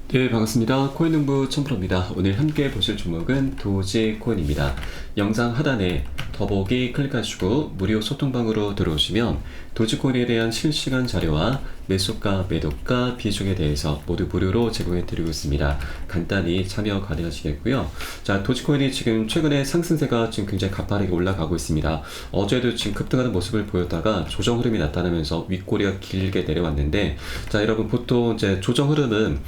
네, 반갑습니다. 코인농부 천프로입니다. 오늘 함께 보실 종목은 도지코인입니다. 영상 하단에 더보기 클릭하시고 무료 소통방으로 들어오시면 도지코인에 대한 실시간 자료와 매수가, 매도가, 비중에 대해서 모두 무료로 제공해 드리고 있습니다. 간단히 참여 가능하시겠고요. 자, 도지코인이 지금 최근에 상승세가 지금 굉장히 가파르게 올라가고 있습니다. 어제도 지금 급등하는 모습을 보였다가 조정 흐름이 나타나면서 윗꼬리가 길게 내려왔는데, 자, 여러분 보통 이제 조정 흐름은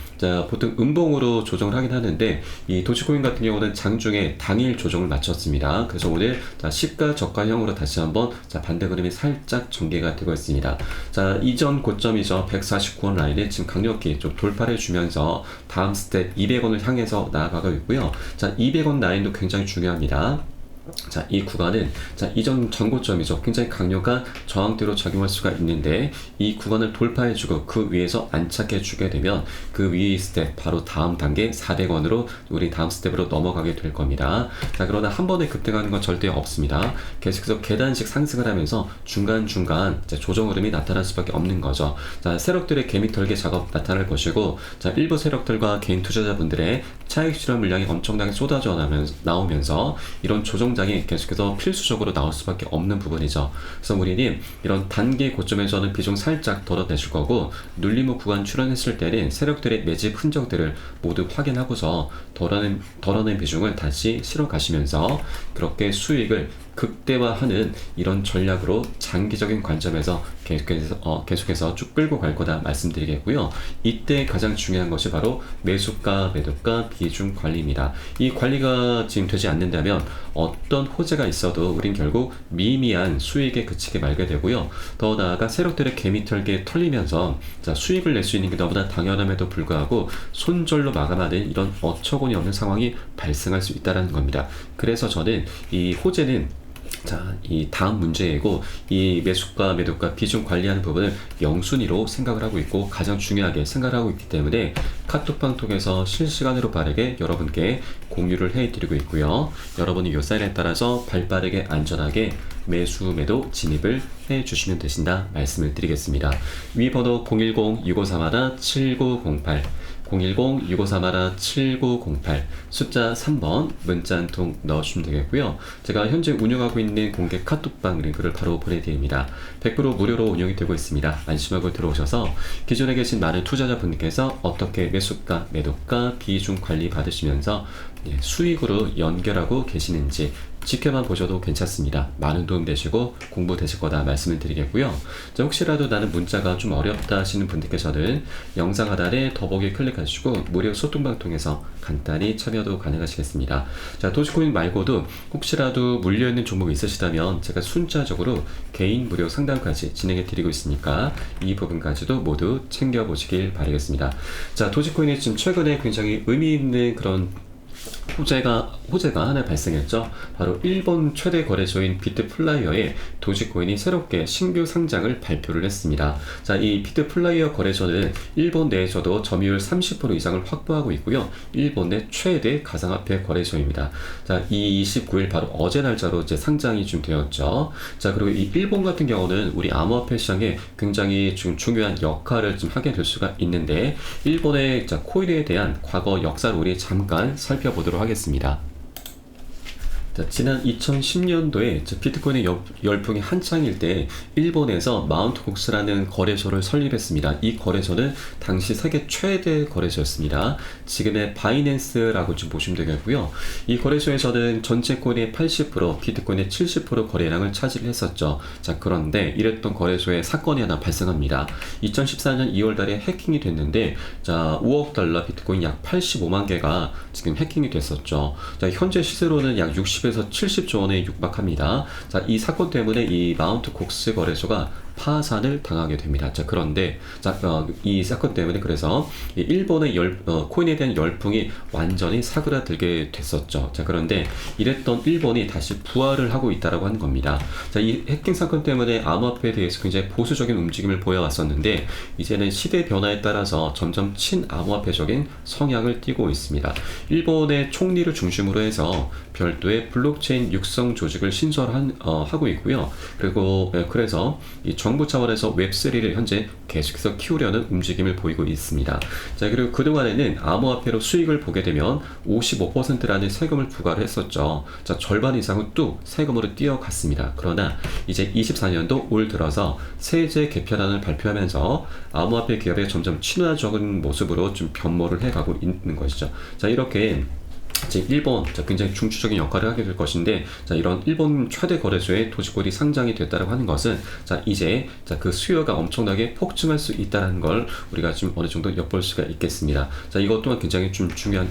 보통 음봉으로 조정을 하긴 하는데, 이 도지코인 같은 경우는 장중에 당일 조정을 마쳤습니다. 그래서 오늘 시가 저가형으로 다시 한번 반대 그림이 살짝 전개가 되고 있습니다. 자, 이전 고점이죠. 149원 라인을 지금 강력히 좀 돌파를 주면서 다음 스텝 200원을 향해서 나아가고 있고요. 자, 200원 라인도 굉장히 중요합니다. 자, 이 구간은 이전 전고점이죠. 굉장히 강력한 저항대로 작용할 수가 있는데, 이 구간을 돌파해주고 그 위에서 안착해주게 되면 그 위에 스텝 바로 다음 단계 400원으로 우리 다음 스텝으로 넘어가게 될 겁니다. 자, 그러나 한 번에 급등하는 건 절대 없습니다. 계속해서 계단식 상승을 하면서 중간중간 조정 흐름이 나타날 수밖에 없는 거죠. 자, 세력들의 개미 털기 작업 나타날 것이고, 자, 일부 세력들과 개인 투자자분들의 차익 실현 물량이 엄청나게 쏟아져 나오면서 이런 조정 이 계속해서 필수적으로 나올 수밖에 없는 부분이죠. 그래서 우리는 이런 단기 고점에서는 비중 살짝 덜어내실 거고, 눌림목 구간 출현했을 때는 세력들의 매집 흔적들을 모두 확인하고서 덜어낸 비중을 다시 실어 가시면서 그렇게 수익을 극대화하는 이런 전략으로 장기적인 관점에서 계속해서 쭉 끌고 갈 거다 말씀드리겠고요. 이때 가장 중요한 것이 바로 매수가, 매도가, 비중 관리입니다. 이 관리가 지금 되지 않는다면 어떤 호재가 있어도 우린 결국 미미한 수익에 그치게 말게 되고요. 더 나아가 세력들의 개미털기에 털리면서 수익을 낼 수 있는 게 너무나 당연함에도 불구하고 손절로 마감하는 이런 어처구니 없는 상황이 발생할 수 있다는 겁니다. 그래서 저는 이 호재는 이 다음 문제이고, 이 매수가, 매도가, 비중 관리하는 부분을 영순위로 생각을 하고 있고 가장 중요하게 생각을 하고 있기 때문에 카톡방 통해서 실시간으로 빠르게 여러분께 공유를 해드리고 있고요. 여러분이 요 사인에 따라서 발빠르게 안전하게 매수, 매도 진입을 해주시면 되신다 말씀을 드리겠습니다. 위 번호 010-6531-7908 010-6531-7908 숫자 3번 문자 한 통 넣어주시면 되겠고요. 제가 현재 운영하고 있는 공개 카톡방 링크를 바로 보내드립니다. 100% 무료로 운영이 되고 있습니다. 안심하고 들어오셔서 기존에 계신 많은 투자자분께서 어떻게 매수가, 매도가, 비중 관리 받으시면서 수익으로 연결하고 계시는지 지켜만 보셔도 괜찮습니다. 많은 도움 되시고 공부 되실 거다 말씀을 드리겠고요. 자, 혹시라도 나는 문자가 좀 어렵다 하시는 분들께서는 영상 하단에 더보기 클릭하시고 무료 소통방 통해서 간단히 참여도 가능하시겠습니다. 자, 도지코인 말고도 혹시라도 물려있는 종목이 있으시다면 제가 순차적으로 개인 무료 상담까지 진행해 드리고 있으니까 이 부분까지도 모두 챙겨보시길 바라겠습니다. 자, 도지코인이 지금 최근에 굉장히 의미 있는 그런 호재가 하나 발생했죠. 바로 일본 최대 거래소인 비트플라이어에 도지코인이 새롭게 신규 상장을 발표를 했습니다. 자, 이 비트플라이어 거래소는 일본 내에서도 점유율 30% 이상을 확보하고 있고요. 일본 내 최대 가상화폐 거래소입니다. 자, 이 29일 바로 어제 날짜로 상장이 좀 되었죠. 자, 그리고 이 일본 같은 경우는 우리 암호화폐 시장에 굉장히 좀 중요한 역할을 좀 하게 될 수가 있는데, 일본의 코인에 대한 과거 역사를 우리 잠깐 살펴보도록 하겠습니다. 지난 2010년도에 비트코인의 열풍이 한창일 때 일본에서 마운트 곡스라는 거래소를 설립했습니다. 이 거래소는 당시 세계 최대 거래소였습니다. 지금의 바이낸스라고 좀 보시면 되겠고요. 이 거래소에서는 전체 코인의 80%, 비트코인의 70% 거래량을 차지를 했었죠. 자, 그런데 이랬던 거래소에 사건이 하나 발생합니다. 2014년 2월달에 해킹이 됐는데, 자, 5억 달러 비트코인 약 85만 개가 지금 해킹이 됐었죠. 자, 현재 시세로는 약 60에서 70조 원에 육박합니다. 자, 이 사건 때문에 이 마운트 곡스 거래소가 파산을 당하게 됩니다. 자, 그런데 이 사건 때문에 그래서 이 일본의 코인에 대한 열풍이 완전히 사그라들게 됐었죠. 자, 그런데 이랬던 일본이 다시 부활을 하고 있다라고 하는 겁니다. 자, 이 해킹 사건 때문에 암호화폐에 대해서 굉장히 보수적인 움직임을 보여왔었는데, 이제는 시대 변화에 따라서 점점 친암호화폐적인 성향을 띠고 있습니다. 일본의 총리를 중심으로 해서 별도의 블록체인 육성 조직을 신설하고 있고요. 그리고 그래서 이 정부 차원에서 웹3를 현재 계속해서 키우려는 움직임을 보이고 있습니다. 자, 그리고 그동안에는 암호화폐로 수익을 보게 되면 55%라는 세금을 부과를 했었죠. 자, 절반 이상은 또 세금으로 뛰어갔습니다. 그러나 이제 24년도 올 들어서 세제 개편안을 발표하면서 암호화폐 기업에 점점 친화적인 모습으로 좀 변모를 해가고 있는 것이죠. 자, 이렇게 일본 굉장히 중추적인 역할을 하게 될 것인데, 자, 이런 일본 최대 거래소에 도지코인이 상장이 됐다고 하는 것은 이제 그 수요가 엄청나게 폭증할 수 있다는 걸 우리가 좀 어느 정도 엿볼 수가 있겠습니다. 자, 이것 또한 굉장히 좀 중요한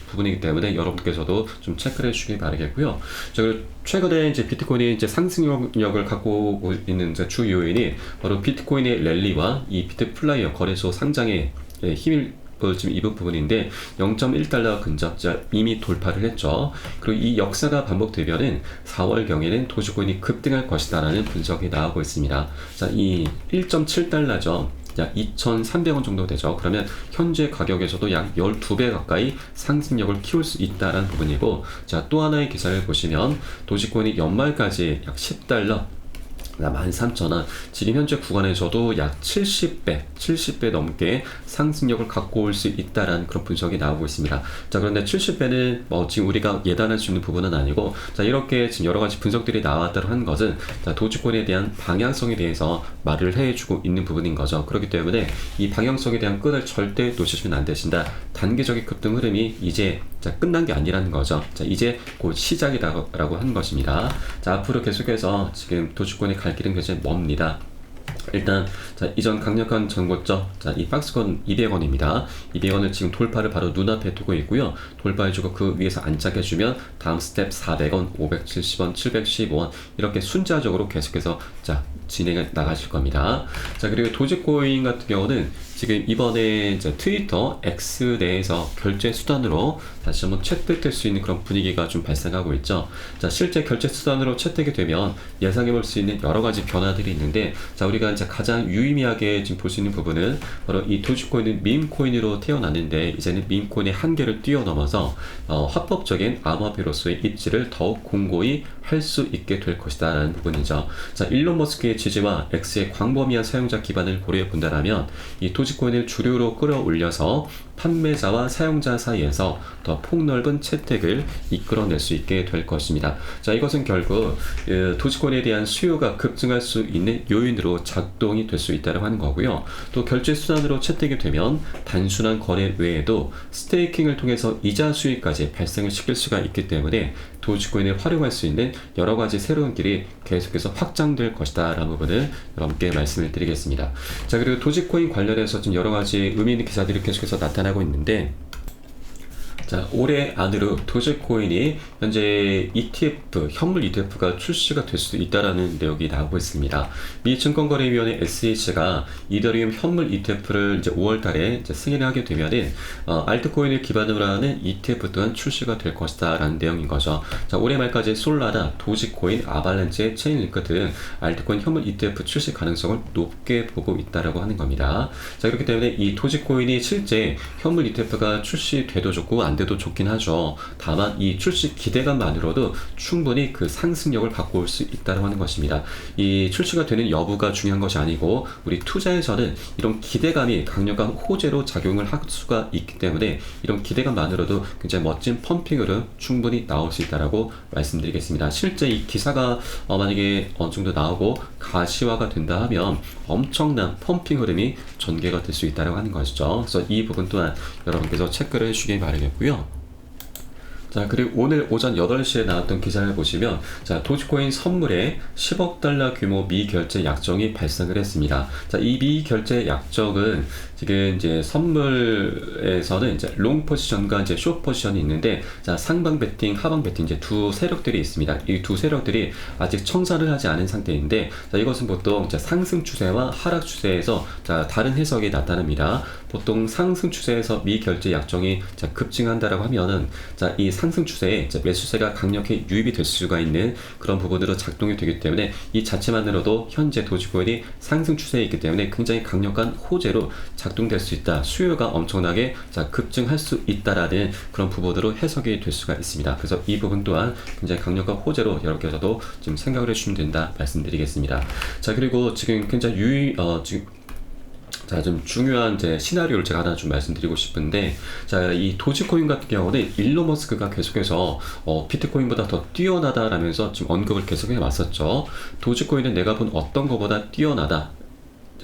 부분이기 때문에 여러분께서도 좀 체크를 해주시기 바라겠고요. 자, 그리고 최근에 이제 비트코인이 이제 상승력을 갖고 있는 주 요인이 바로 비트코인의 랠리와 이 비트플라이어 거래소 상장의 힘을 지금 이 부분인데 0.1달러 근접 이미 돌파를 했죠. 그리고 이 역사가 반복되면은 4월경에는 도지코인이 급등할 것이다라는 분석이 나오고 있습니다. 자, 이 1.7달러죠. 약 2,300원 정도 되죠. 그러면 현재 가격에서도 약 12배 가까이 상승력을 키울 수 있다는 부분이고, 자, 또 하나의 기사를 보시면 도지코인이 연말까지 약 10달러 13,000원, 지금 현재 구간에서도 약 70배 넘게 상승력을 갖고 올 수 있다라는 그런 분석이 나오고 있습니다. 자, 그런데 70배는 지금 우리가 예단할 수 있는 부분은 아니고, 자, 이렇게 지금 여러 가지 분석들이 나왔다고 하는 것은 도지코인에 대한 방향성에 대해서 말을 해주고 있는 부분인 거죠. 그렇기 때문에 이 방향성에 대한 끈을 절대 놓치시면 안 되신다. 단기적인 급등 흐름이 이제 끝난 게 아니라는 거죠. 자, 이제 곧 시작이라고 하는 것입니다. 자, 앞으로 계속해서 지금 도지코인이 갈 길은 굉장히 멉니다. 일단 이전 강력한 전고점, 이 박스권 200원입니다. 200원을 지금 돌파를 바로 눈앞에 두고 있고요. 돌파해주고 그 위에서 안착해주면 다음 스텝 400원, 570원, 715원 이렇게 순차적으로 계속해서 진행해 나가실 겁니다. 자, 그리고 도지코인 같은 경우는 지금 이번에 트위터 X 내에서 결제 수단으로 다시 한번 채택될 수 있는 그런 분위기가 좀 발생하고 있죠. 자, 실제 결제 수단으로 채택이 되면 예상해 볼 수 있는 여러 가지 변화들이 있는데, 자, 우리가 이제 가장 유의미하게 지금 볼 수 있는 부분은 바로 이 도지코인은 밈코인으로 태어났는데 이제는 밈코인의 한계를 뛰어넘어서 합법적인 암호화폐로서의 입지를 더욱 공고히 할 수 있게 될 것이다 라는 부분이죠. 자, 일론 머스크의 지지와 X의 광범위한 사용자 기반을 고려해 본다면 이 도지코인을 주류로 끌어올려서 판매자와 사용자 사이에서 더 폭넓은 채택을 이끌어낼 수 있게 될 것입니다. 자, 이것은 결국 도지코인에 대한 수요가 급증할 수 있는 요인으로 작동이 될 수 있다고 하는 거고요. 또 결제 수단으로 채택이 되면 단순한 거래 외에도 스테이킹을 통해서 이자 수익까지 발생을 시킬 수가 있기 때문에 도지코인을 활용할 수 있는 여러 가지 새로운 길이 계속해서 확장될 것이다 라는 부분을 여러분께 말씀을 드리겠습니다. 자, 그리고 도지코인 관련해서 좀 여러 가지 의미 있는 기사들이 계속해서 나타나고 있는데, 자, 올해 안으로 도지코인이 현재 ETF, 현물 ETF가 출시가 될 수도 있다라는 내용이 나오고 있습니다. 미 증권거래위원회 SEC가 이더리움 현물 ETF를 이제 5월달에 승인을 하게 되면은 알트코인을 기반으로 하는 ETF 또한 출시가 될 것이다라는 내용인 거죠. 자, 올해 말까지 솔라나, 도지코인, 아발란체, 체인링크 등 알트코인 현물 ETF 출시 가능성을 높게 보고 있다라고 하는 겁니다. 자, 그렇기 때문에 이 도지코인이 실제 현물 ETF가 출시돼도 좋고 안 돼도 좋긴 하죠. 다만 이 출시 기대감만으로도 충분히 그 상승력을 갖고 올 수 있다고 하는 것입니다. 이 출시가 되는 여부가 중요한 것이 아니고 우리 투자에서는 이런 기대감이 강력한 호재로 작용을 할 수가 있기 때문에 이런 기대감만으로도 굉장히 멋진 펌핑으로 충분히 나올 수 있다고 말씀드리겠습니다. 실제 이 기사가 만약에 어느 정도 나오고 가시화가 된다 하면 엄청난 펌핑 흐름이 전개가 될 수 있다고 하는 것이죠. 그래서 이 부분 또한 여러분께서 체크를 해주시기 바라겠고요. 자, 그리고 오늘 오전 8시에 나왔던 기사를 보시면, 자, 도지코인 선물에 10억 달러 규모 미결제 약정이 발생을 했습니다. 자, 이 미결제 약정은 지금 이제 선물에서는 이제 롱 포지션과 이제 숏 포지션이 있는데, 자, 상방 베팅, 하방 베팅 이제 두 세력들이 있습니다. 이 두 세력들이 아직 청산을 하지 않은 상태인데, 자, 이것은 보통 이제 상승 추세와 하락 추세에서 다른 해석이 나타납니다. 보통 상승 추세에서 미결제 약정이 급증한다라고 하면은, 이 상승 추세에 이제 매수세가 강력히 유입이 될 수가 있는 그런 부분으로 작동이 되기 때문에 이 자체만으로도 현재 도지코인이 상승 추세에 있기 때문에 굉장히 강력한 호재로 작동될 수 있다. 수요가 엄청나게 급증할 수 있다라는 그런 부분으로 해석이 될 수가 있습니다. 그래서 이 부분 또한 굉장히 강력한 호재로 여러분께서도 좀 생각을 해주시면 된다 말씀드리겠습니다. 자, 그리고 지금 굉장히 좀 중요한 시나리오를 제가 하나 좀 말씀드리고 싶은데, 자, 이 도지코인 같은 경우는 일론 머스크가 계속해서 비트코인보다 더 뛰어나다라면서 지금 언급을 계속해 왔었죠. 도지코인은 내가 본 어떤 것보다 뛰어나다.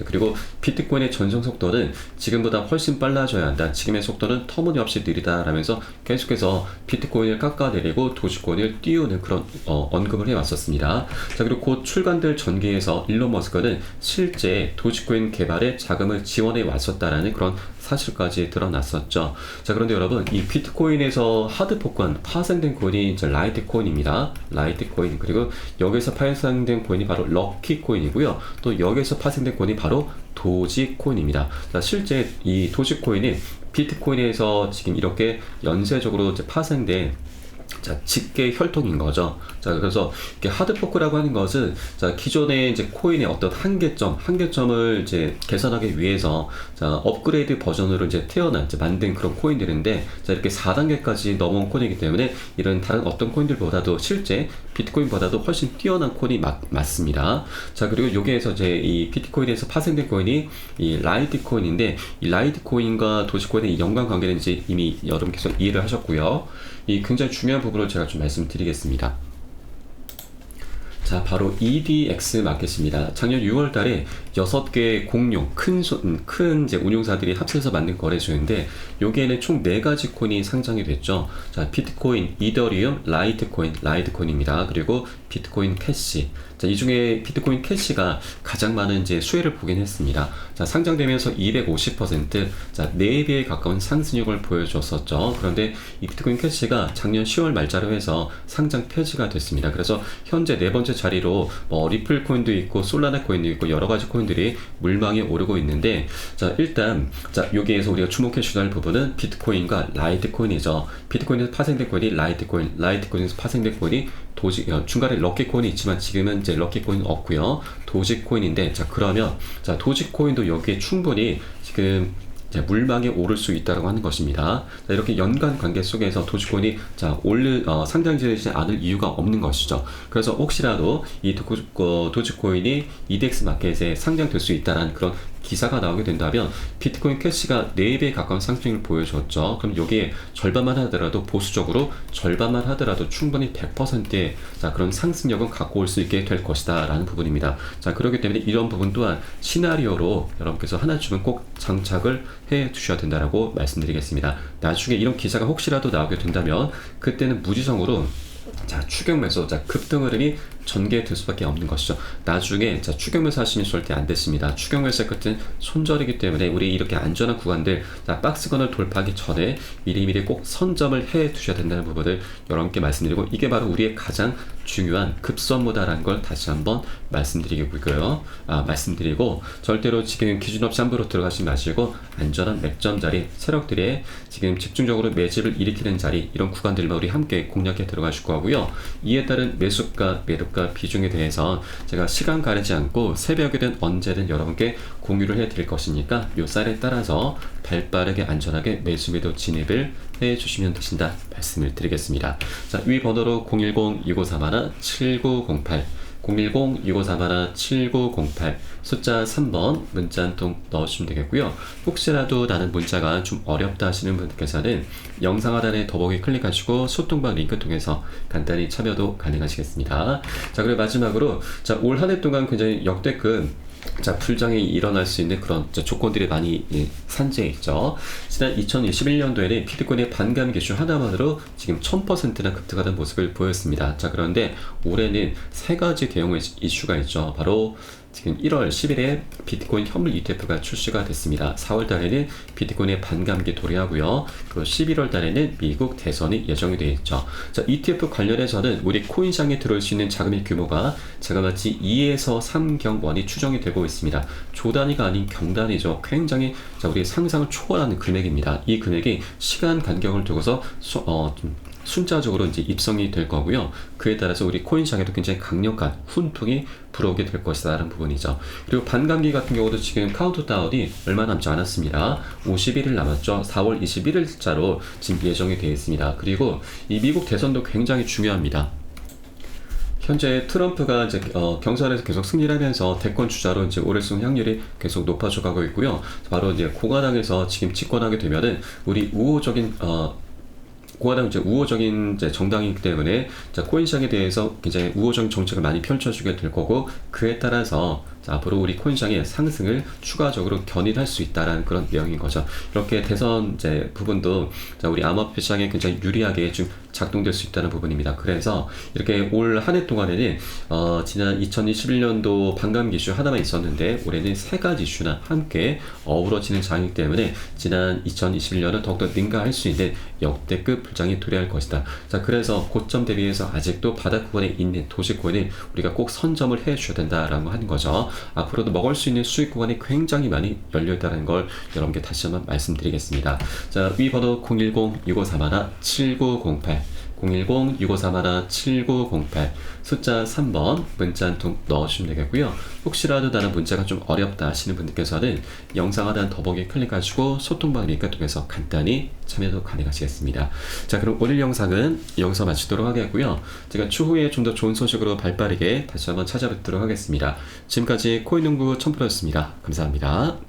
그리고 비트코인의 전송 속도는 지금보다 훨씬 빨라져야 한다. 지금의 속도는 터무니없이 느리다라면서 계속해서 비트코인을 깎아내리고 도지코인을 띄우는 그런 언급을 해왔었습니다. 자, 그리고 곧 출간될 전기에서 일론 머스크는 실제 도지코인 개발에 자금을 지원해 왔었다라는 그런 사실까지 드러났었죠. 자, 그런데 여러분, 이 비트코인에서 하드포크한 파생된 코인이 라이트코인입니다. 라이트코인. 그리고 여기서 파생된 코인이 바로 럭키코인이고요. 또 여기서 파생된 코인이 바로 도지코인입니다. 자, 실제 이 도지코인은 비트코인에서 지금 이렇게 연쇄적으로 파생된 직계 혈통인 거죠. 자, 그래서 이렇게 하드포크라고 하는 것은 기존의 코인의 어떤 한계점을 개선하기 위해서 업그레이드 버전으로 태어난 만든 그런 코인들인데, 이렇게 4단계까지 넘어온 코인이기 때문에 이런 다른 어떤 코인들보다도 실제 비트코인보다도 훨씬 뛰어난 코인이 맞습니다. 자, 그리고 여기에서 이 비트코인에서 파생된 코인이 이 라이트코인인데, 이 라이트코인과 도지코인의 연관관계는 이미 여러분께서 이해를 하셨고요. 이 굉장히 중요한 부분을 제가 좀 말씀드리겠습니다. 자, 바로 EDX 마켓입니다. 작년 6월 달에 6개의 공룡, 큰 운용사들이 합쳐서 만든 거래소인데, 여기에는 총 4가지 코인이 상장이 됐죠. 자, 비트코인, 이더리움, 라이트코인입니다. 그리고 비트코인 캐시. 자, 이 중에 비트코인 캐시가 가장 많은 수혜를 보긴 했습니다. 자, 상장되면서 250%, 4배에 가까운 상승력을 보여줬었죠. 그런데 이 비트코인 캐시가 작년 10월 말자로 해서 상장 폐지가 됐습니다. 그래서 현재 4번째 자리로 리플 코인도 있고 솔라나 코인도 있고 여러 가지 코인들이 물망에 오르고 있는데, 자, 일단 여기에서 우리가 주목해 주셔야 할 부분은 비트코인과 라이트코인이죠. 비트코인에서 파생된 코인이 라이트코인에서 파생된 코인이 중간에 럭키코인이 있지만 지금은 럭키코인은 없고요. 도지코인인데, 자, 그러면 도지코인도 여기에 충분히 지금 물망에 오를 수 있다고 하는 것입니다. 자, 이렇게 연관 관계 속에서 도지코인이 상장되지 않을 이유가 없는 것이죠. 그래서 혹시라도 이 도지코인이 EDX 마켓에 상장될 수 있다는 그런 기사가 나오게 된다면 비트코인 캐시가 4배에 가까운 상승을 보여줬죠. 그럼 여기에 절반만 하더라도, 보수적으로 절반만 하더라도 충분히 100%의 그런 상승력은 갖고 올 수 있게 될 것이다 라는 부분입니다. 자, 그렇기 때문에 이런 부분 또한 시나리오로 여러분께서 하나쯤은 꼭 장착을 해 두셔야 된다라고 말씀드리겠습니다. 나중에 이런 기사가 혹시라도 나오게 된다면 그때는 무지성으로 추격 매수, 급등 흐름이 전개될 수밖에 없는 것이죠. 나중에 추격 매수 하시면 절대 안 됐습니다. 추격 매수의 끝은 손절이기 때문에 우리 이렇게 안전한 구간들, 박스권을 돌파하기 전에 미리미리 꼭 선점을 해 두셔야 된다는 부분을 여러분께 말씀드리고, 이게 바로 우리의 가장 중요한 급선무다라는 걸 다시 한번 말씀드리고, 절대로 지금 기준 없이 함부로 들어가지 마시고 안전한 맥점 자리, 세력들의 지금 집중적으로 매집을 일으키는 자리, 이런 구간들만 우리 함께 공략해 들어가실 거고요. 이에 따른 매수가, 매도가 비중에 대해서 제가 시간 가리지 않고 새벽이든 언제든 여러분께 공유를 해 드릴 것이니까 요 쌀에 따라서 발빠르게 안전하게 매수 매도 진입을 해 주시면 되신다 말씀을 드리겠습니다. 자, 위 번호로 010-2531-7908 010-2531-7908 숫자 3번 문자 한 통 넣어주시면 되겠고요. 혹시라도 나는 문자가 좀 어렵다 하시는 분께서는 영상 하단에 더보기 클릭하시고 소통방 링크 통해서 간단히 참여도 가능하시겠습니다. 자, 그리고 마지막으로 올 한 해 동안 굉장히 역대급 불장이 일어날 수 있는 그런 조건들이 많이 산재해 있죠. 지난 2021년도에는 비트코인의 반감 기준 하나만으로 지금 1000%나 급등하는 모습을 보였습니다. 자, 그런데 올해는 3가지 대형 이슈가 있죠. 바로 지금 1월 10일에 비트코인 현물 ETF가 출시가 됐습니다. 4월 달에는 비트코인의 반감기 도래하고요. 그리고 11월 달에는 미국 대선이 예정이 되어 있죠. 자, ETF 관련해서는 우리 코인시장에 들어올 수 있는 자금의 규모가 자그마치 2에서 3경원이 추정이 되고 있습니다. 조단위가 아닌 경단위죠. 굉장히 우리 상상을 초월하는 금액입니다. 이 금액이 시간 간격을 두고서 순차적으로 이제 입성이 될 거고요. 그에 따라서 우리 코인시장에도 굉장히 강력한 훈풍이 불어오게 될 것이다라는 부분이죠. 그리고 반감기 같은 경우도 지금 카운트다운이 얼마 남지 않았습니다. 51일 남았죠. 4월 21일자로 지금 예정이 되어 있습니다. 그리고 이 미국 대선도 굉장히 중요합니다. 현재 트럼프가 이제 경선에서 계속 승리를 하면서 대권 주자로 이제 오를 확률이 계속 높아져 가고 있고요. 바로 이제 공화당에서 지금 집권하게 되면은 우리 공화당 이제 우호적인 이제 정당이기 때문에 코인 시장에 대해서 굉장히 우호적인 정책을 많이 펼쳐주게 될 거고, 그에 따라서 앞으로 우리 코인 시장의 상승을 추가적으로 견인할 수 있다라는 그런 내용인 거죠. 이렇게 대선 이제 부분도 우리 암호화폐 시장에 굉장히 유리하게 좀 작동될 수 있다는 부분입니다. 그래서 이렇게 올 한 해 동안에는 지난 2021년도 반감 이슈 하나만 있었는데 올해는 세 가지 이슈나 함께 어우러지는 장이기 때문에 지난 2021년은 더욱더 능가할 수 있는 역대급 불장이 도래할 것이다. 자, 그래서 고점 대비해서 아직도 바닥 구간에 있는 도지코인을 우리가 꼭 선점을 해줘야 된다라고 하는 거죠. 앞으로도 먹을 수 있는 수익 구간이 굉장히 많이 열려있다는 걸 여러분께 다시 한번 말씀드리겠습니다. 자, 위 번호 010-6531-7908 010-6531-7908 숫자 3번 문자 한 통 넣어주시면 되겠고요. 혹시라도 나는 문제가 좀 어렵다 하시는 분들께서는 영상 하단 더보기 클릭하시고 소통방 링크 통해서 간단히 참여도 가능하시겠습니다. 자, 그럼 오늘 영상은 여기서 마치도록 하겠고요. 제가 추후에 좀 더 좋은 소식으로 발빠르게 다시 한번 찾아뵙도록 하겠습니다. 지금까지 코인농부 첨프로였습니다. 감사합니다.